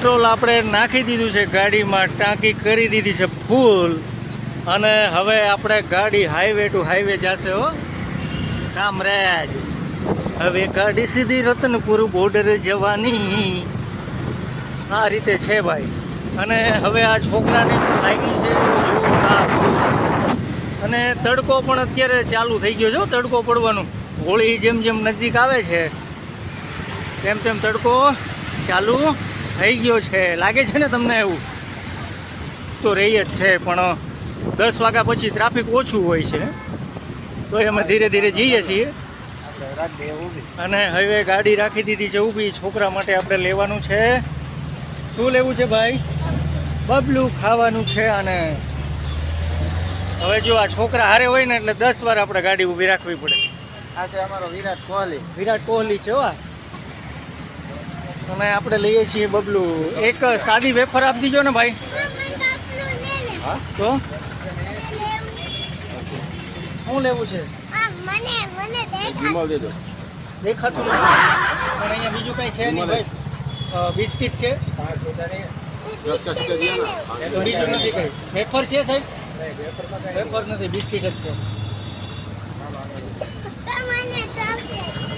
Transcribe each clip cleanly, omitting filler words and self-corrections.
Petrol આપણે નાખી દીધું છે ગાડીમાં, ટાંકી કરી દીધી છે ફૂલ, અને હવે આપણે ગાડી હાઈવે ટુ હાઈવે જશે હો કામરેજ. હવે ગાડી સીધી રતનપુર બોર્ડર જવાની, આ રીતે છે ભાઈ. અને હવે આ છોકરાને લાગ્યું છે જોરદાર, અને તડકો પણ અત્યારે ચાલુ થઈ ગયો છે, તડકો પડવાનું. હોળી જેમ જેમ નજીક આવે છે તેમ તેમ તડકો ચાલુ થઈ ગયો છે. લાગે છે ને તમને? એવું તો રહી જ છે, પણ 10 વાગ્યા પછી ટ્રાફિક ઓછું હોય છે, તો અમે ધીરે ધીરે જઈએ છીએ. અને હવે ગાડી રાખી દીધી છે ઊભી. છોકરા માટે આપણે લેવાનું છે. શું લેવું છે ભાઈ? બબલું ખાવાનું છે. અને હવે જો આ છોકરા હારે હોય ને એટલે 10 વાર આપણે ગાડી ઊભી રાખવી પડે. આ છે અમારો વિરાટ કોહલી. વિરાટ કોહલી છે હો. અને આપણે લઈએ છીએ બબલું. એક સાદી વેફર આપી દીજો ને ભાઈ. હા તો શું લેવું છે? દેખાતું નથી પણ અહીંયા બીજું કઈ છે નહીં ભાઈ. બિસ્કિટ છે, બીજું નથી કઈ. વેફર છે સાહેબ? વેફર નથી, બિસ્કિટ જ છે.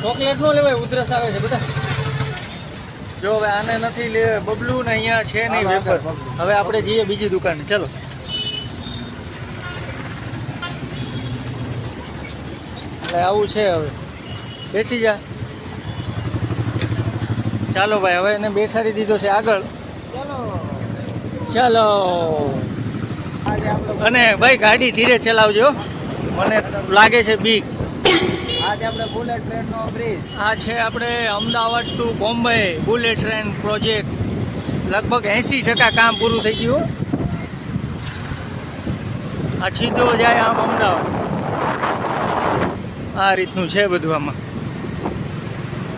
ચોકલેટ નો લેવાય, ઉધરસ આવે છે બધા. જો હવે આને નથી લે બબલું ને અહીંયા છે નહીં વેફર. હવે આપણે જઈએ બીજી દુકાને. ચલો એટલે આવું છે. હવે બેસી જા. ચાલો ભાઈ, હવે એને બેસાડી દીધો છે આગળ. ચાલો. અને ભાઈ ગાડી ધીરે ચલાવજો, મને લાગે છે બીક. આજે આપણે બુલેટ ટ્રેનનો બ્રિજ. આ છે આપણે Ahmedabad to Bombay bullet train project. લગભગ 80% કામ પૂરું થઈ ગયું. આ સીધો જાય આમ અમદાવાદ. આ રીતનું છે બધું આમાં.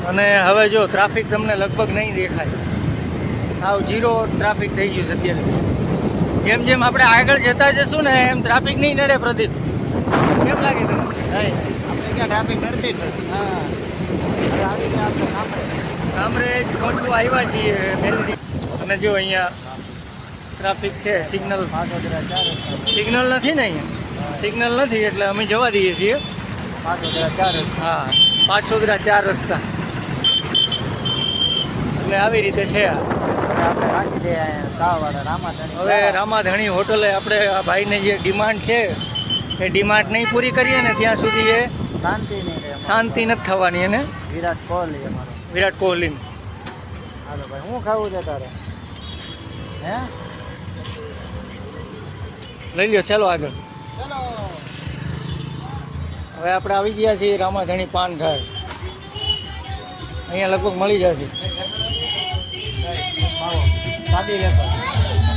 અને હવે જો ટ્રાફિક તમને લગભગ નહીં દેખાય, આવ ઝીરો ટ્રાફિક થઈ ગયું છે અત્યારે. જેમ જેમ આપણે આગળ જતા જશું ને એમ ટ્રાફિક નહીં નડે. પ્રદીપ, કેમ લાગે તમને? આપણે ક્યાં ટ્રાફિક નડતી જ નથી. હા, આવી ગયા આપણે કામરેજ પહોંચવા આવ્યા છીએ મેલડી. અને જો અહીંયા ટ્રાફિક છે. સિગ્નલ સિગ્નલ નથી ને અહીંયા? સિગ્નલ નથી એટલે અમે જવા દઈએ છીએ. 504. હા, 504 રસ્તા. એટલે આવી રીતે છે. આપણે રાખી દઈએ સાવાવાળા રામાધણી. હવે રામાધણી હોટલે આપણે આ ભાઈને જે ડિમાન્ડ છે એ ડિમાન્ડ નહીં પૂરી કરીએ ને ત્યાં સુધી એ શાંતિ નહીં રહે. શાંતિ નથી થવાની. એને વિરાટ કોહલી અમારો. વિરાટ કોહલી. હાલો ભાઈ, શું ખાવું છે તારે? હે, લઈ લ્યો. ચાલો આગળ. ચલો. હવે આપણે આવી ગયા છીએ રામાધણી પાન ઘાટ. અહીંયા લગભગ મળી જશે. માવો સાદી વેફર.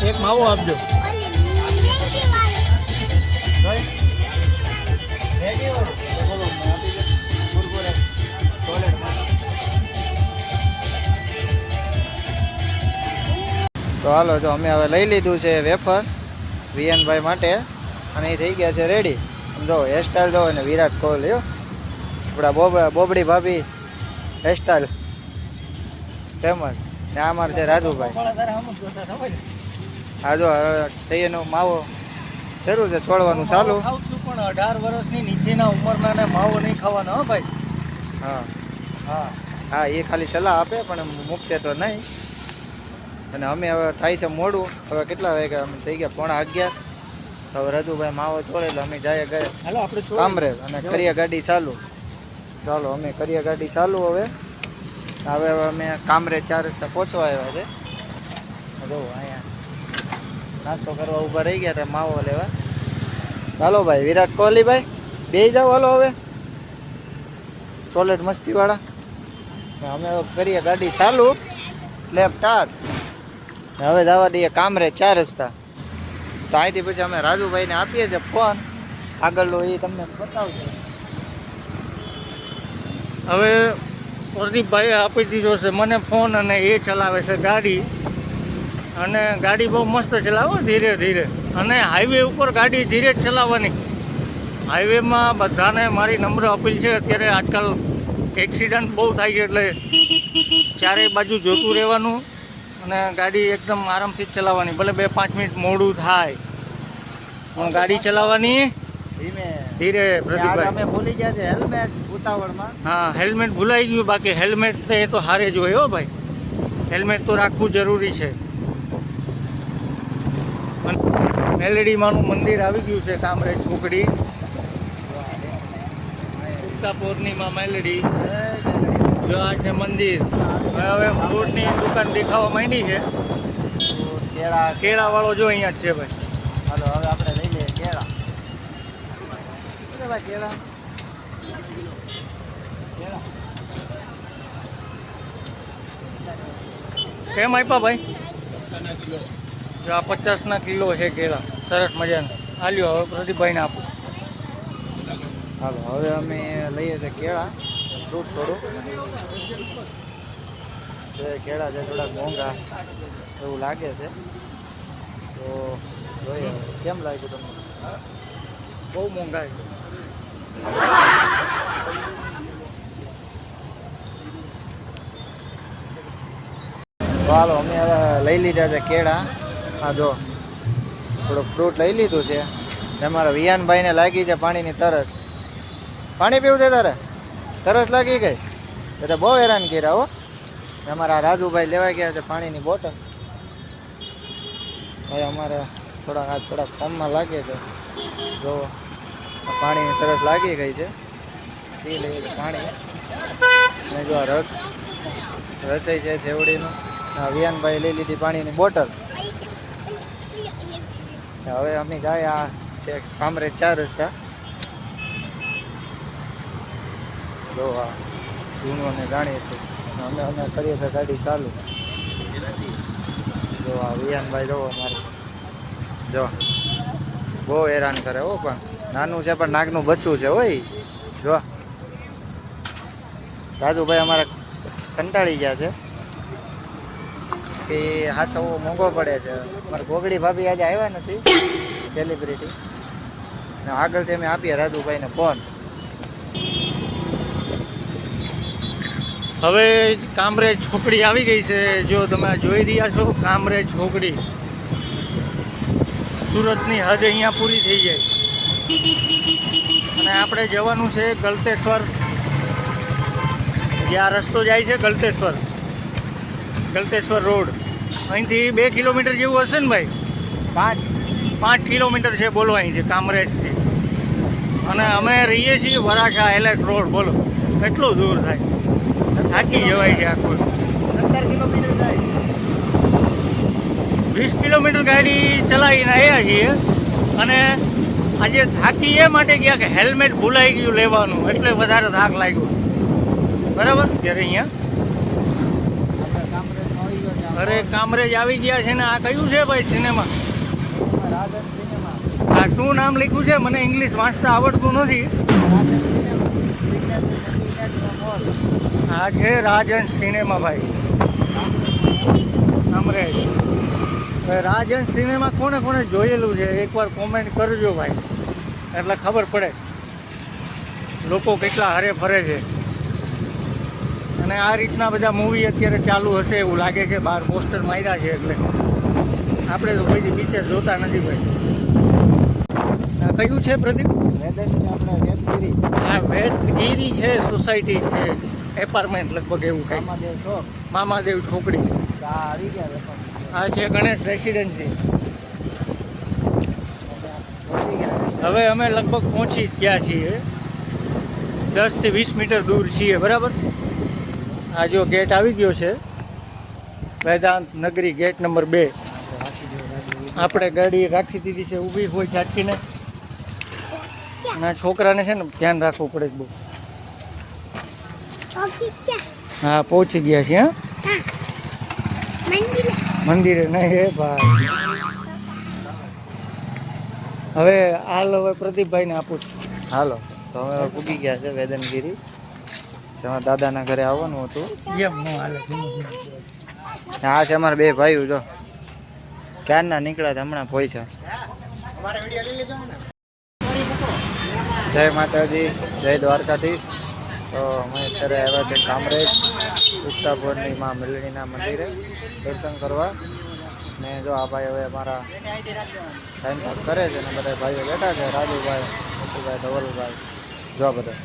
એક માવો આપજો. તો હાલો, જો અમે હવે લઈ લીધું છે વેફર વિયનભાઈ માટે, અને એ થઈ ગયા છે રેડી. જો હેરસ્ટાઈલ જો ને વિરાટ કોહલી. આપણા બોબડી ભાભી હેરસ્ટાઈલ ફેમસ. ને આ મારે છે રાજુભાઈ. હા જો તૈયારનો માવો શરૂ છે, છોડવાનું ચાલુ. ખાઉં છું પણ 18 વર્ષની નીચેના ઉંમરના ને માવો નહીં ખાવાનો હો ભાઈ. હા હા હા, એ ખાલી સલાહ આપે પણ મૂકશે તો નહીં. અને અમે હવે થાય છે મોડું. હવે કેટલા વાગ્યા? અમે થઈ ગયા 11:15. હવે રાજુભાઈ માવો છોડે એટલે અમે જઈએ ગયા હાલો આપણે કામરેજ અને કરીએ ગાડી ચાલુ. ચાલો અમે કરીએ ગાડી ચાલુ. હવે અમે કામરેજ 4 રસ્તા પહોંચવા આવ્યા છે. જો અહીંયા નાસ્તો કરવા ઊભા રહી ગયા હતા માવો લેવા. ચાલો ભાઈ, વિરાટ કોહલી ભાઈ બે જાઓ. હાલો હવે ચોલેટ મસ્તીવાળા. અમે કરીએ ગાડી ચાલુ. Slab start. હવે જવા દઈએ કામરેજ 4 રસ્તા. તો અહીંથી પછી અમે રાજુભાઈને આપીએ છીએ ફોન. આગળનો એ તમને બતાવજો. હવે પ્રદીપભાઈએ આપી દીધો છે મને ફોન, અને એ ચલાવે છે ગાડી. અને ગાડી બહુ મસ્ત ચલાવો, ધીરે ધીરે. અને હાઈવે ઉપર ગાડી ધીરે જ ચલાવવાની. હાઈવેમાં બધાને મારી નમ્ર અપીલ છે, અત્યારે આજકાલ એક્સિડન્ટ બહુ થાય છે, એટલે ચારેય બાજુ જોતું રહેવાનું. અને ગાડી એકદમ આરામથી જ ચલાવવાની, ભલે 2-5 મિનિટ મોડું થાય પણ ગાડી ચલાવવાની ધીમે ધીરે. યાર પ્રદીપભાઈ, અમે ભૂલી ગયા છે હેલ્મેટ ઉતાવળમાં. હા હેલ્મેટ ભૂલાઈ ગયું, બાકી હેલ્મેટ તો એ તો હારે જ હોય હો ભાઈ, હેલ્મેટ તો રાખવું જરૂરી છે. મેલેડી માનું મંદિર આવી ગયું છે, કામરેજ ચોકડી, ઉગતા પૂર્ણિમા મેલેડી. જો આ છે મંદિર. હવે ફ્રૂટની દુકાન દેખાવા માંડી છે. કેળા કેળાવાળો જો અહીંયા જ છે ભાઈ. હાલો હવે આપણે લઈ લઈએ કેળા. ભાઈ કેળા કેળા કેમ આપ્યા ભાઈ? જો આ 50ના કિલો છે કેળા, સરસ મજાના. આલ્યો હવે પ્રદીપભાઈને આપું. હાલો હવે અમે લઈએ છીએ કેળા, ફ્રૂટ થોડું. કેળા છે થોડાક મોંઘા એવું લાગે છે, તો જોઈએ કેમ લાગ્યું તમને. બહુ મોંઘા છે. તો હાલો અમે હવે લઈ લીધા છે કેળા. હા જો થોડુંક ફ્રૂટ લઈ લીધું છે. તમારા વિયાનભાઈને લાગી છે પાણીની તરસ. પાણી પીવું છે તારે? તરસ લાગી ગઈ? એ તો બહુ હેરાન કર્યા હો. અમારા રાજુભાઈ લેવા ગયા છે પાણીની બોટલ. ભાઈ અમારે થોડાક ફોર્મમાં લાગે છે. જો પાણીની તરસ લાગી ગઈ છે, પી લઈએ છે પાણી. ને જો આ રસોઈ છે સેવડીનું. વિયાનભાઈ લઈ લીધી પાણીની બોટલ. હવે અમે જાય આ છે કામરેજ 4 રસ્તા. જો આ જૂનું ને જાણીએ છીએ. અમે કરીએ છીએ ગાડી ચાલુ. જો આ વિયાનભાઈ જો અમારે જો બહુ હેરાન કરે હો, પણ નાનું છે પણ નાકનું બચ્ચું છે હોય. જો રાજુભાઈ અમારે કંટાળી ગયા છે કે હાસો મોંઘો પડે છે. મારે ગોગડી ભાભી આજે આવ્યા નથી, સેલિબ્રિટી. ને આગળથી અમે આપીએ રાજુભાઈને ફોન. હવે કામરેજ છોકડી આવી ગઈ છે. જો તમે જોઈ રહ્યા છો કામરેજ છોકડી, સુરતની હદ અહીંયા પૂરી થઈ જાય. અને આપણે જવાનું છે ગલતેશ્વર. જે આ રસ્તો જાય છે ગલતેશ્વર રોડ. અહીંથી 2 કિલોમીટર જેવું હશે ને ભાઈ? 5 કિલોમીટર છે બોલો અહીંથી કામરેજથી. અને અમે રહીએ છીએ વરાછા LS રોડ. બોલો કેટલું દૂર થાય, થાકી જવાય છે આખું. 17 કિલોમીટર થાય. 20 કિલોમીટર ગાડી ચલાવીને આવ્યા છીએ. અને આજે થાકી એ માટે ગયા કે હેલ્મેટ ભૂલાઈ ગયું લેવાનું, એટલે વધારે થાક લાગ્યો. બરાબર. ત્યારે અહીંયા અરે કામરેજ આવી ગયા છે ને. આ કયું છે ભાઈ સિનેમા? આ શું નામ લખ્યું છે? મને ઇંગ્લિશ વાંચતા આવડતું નથી. આ છે રાજન સિનેમા ભાઈ, કામરેજ. રાજન સિનેમા કોને કોને જોયેલું છે એકવાર કોમેન્ટ કરજો ભાઈ, એટલે ખબર પડે લોકો કેટલા હરે ફરે છે. અને આ રીતના બધા મૂવી અત્યારે ચાલુ હશે એવું લાગે છે. બહાર પોસ્ટર માર્યા છે, એટલે આપણે તો કોઈ પિક્ચર જોતા નથી ભાઈ. આ કયું છે પ્રદીપ? આપણે વેદગીરી. આ વેદગીરી છે સોસાયટી છે, એપાર્ટમેન્ટ લગભગ એવું કંઈ. મામાદેવ છોકડી. આવી ગયા. આ છે ગણેશ રેસિડેન્સી. હવે અમે લગભગ પહોંચી જ ગયા છીએ, 10 થી 20 મીટર દૂર છીએ. બરાબર. આ જો ગેટ આવી ગયો છે, વેદાંત નગરી ગેટ નંબર 2. આપણે ગાડી રાખી દીધી છે ઊભી હોય ઝાટકીને. અને આ છોકરાને છે ને ધ્યાન રાખવું પડે બહુ. હા પહોંચી ગયા છીએ. હા મંદિરે નહીં હે ભાઈ. હવે હાલ હવે પ્રદીપભાઈને આપું છું. હાલો તો અમે પૂગી ગયા છે વેદનગીરી. તમારા દાદાના ઘરે આવવાનું હતું. એમ ન હાલે. આ છે અમારા 2 ભાઈઓ. જો ક્યારના નીકળ્યા હતા, હમણાં પહોંચ્યા. જય માતાજી, જય દ્વારકાધીશ. તો અમે અત્યારે આવ્યા છે કામરેજ ઉત્તાપુરની માં મેલડીના મંદિરે દર્શન કરવા. ને જો આ ભાઈ હવે અમારા ટાઈમ પાસ કરે છે ને બધા ભાઈઓ બેઠા છે, રાજુભાઈ, મસુભાઈ, ધવલભાઈ, જો બધા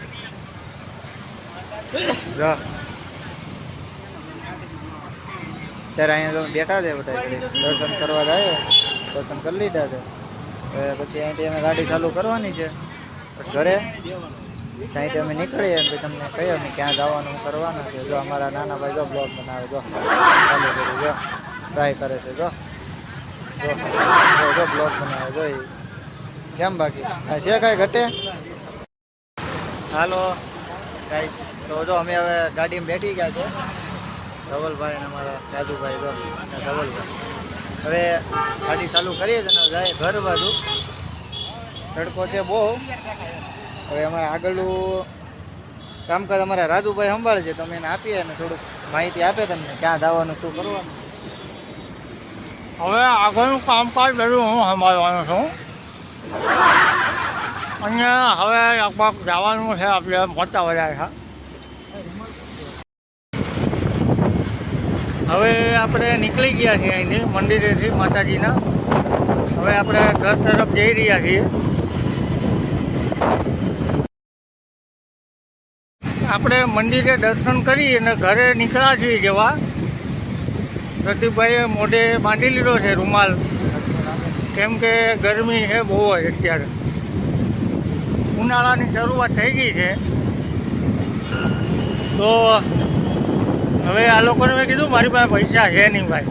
જો અત્યારે અહીંયા જો બેઠા છે બધા દર્શન કરવા જાય. દર્શન કરી લીધા છે. હવે પછી અહીંથી અમે ગાડી ચાલુ કરવાની છે ઘરે. અહીંથી અમે નીકળીએ અને પછી તમને કહીએ અમે ક્યાં જવાનું કરવાના છે. જો અમારા નાના ભાઈ જો બ્લોગ બનાવે, જો ચાલુ કરી, જો ટ્રાય કરે છે, જો જો બ્લોગ બનાવે, જો ઈ. કેમ બાકી આ છે કાંઈ ઘટે? હાલો ગાઈસ, તો જો અમે હવે ગાડીમાં બેઠી ગયા છે. ધવલભાઈ અને અમારા રાજુભાઈ, જો અને ધવલભાઈ હવે ગાડી ચાલુ કરીએ છીએ ને જાય ઘર બાજુ. તડકો છે બહુ. હવે અમારે આગળનું કામકાજ અમારા રાજુભાઈ સંભાળે છે, તો અમે એને આપીએ ને થોડુંક માહિતી આપે તમને ક્યાં જવાનું, શું કરવાનું. હવે આગળનું કામકાજ બધું હું સંભાળવાનો છું. અને હવે લગભગ જવાનું છે આપણે મોટા વડાઠા. હવે આપણે નીકળી ગયા છીએ અહીંથી મંદિરેથી માતાજીના. હવે આપણે ઘર તરફ જઈ રહ્યા છીએ. આપણે મંદિરે દર્શન કરી અને ઘરે નીકળ્યા છીએ જેવા. પ્રદીપભાઈએ મોઢે બાંધી લીધો છે રૂમાલ, કેમ કે ગરમી છે બહુ જ અત્યારે. ઉનાળાની શરૂઆત થઈ ગઈ છે. તો હવે આ લોકોને મેં કીધું મારી પાસે પૈસા છે નહીં ભાઈ.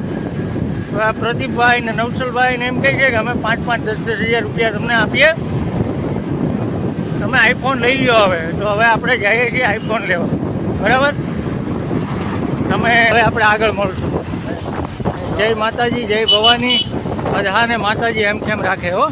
તો આ પ્રદીપભાઈ ને નવસલભાઈ ને એમ કહે છે કે અમે 5-5, 10-10 હજાર રૂપિયા તમને આપીએ, તમે આઈફોન લઈ લો. હવે તો હવે આપણે જઈએ છીએ આઈફોન લેવા, બરાબર? તમે હવે આપણે આગળ મળશું. જય માતાજી, જય ભવાની. બધાને માતાજી એમ કેમ રાખે હો.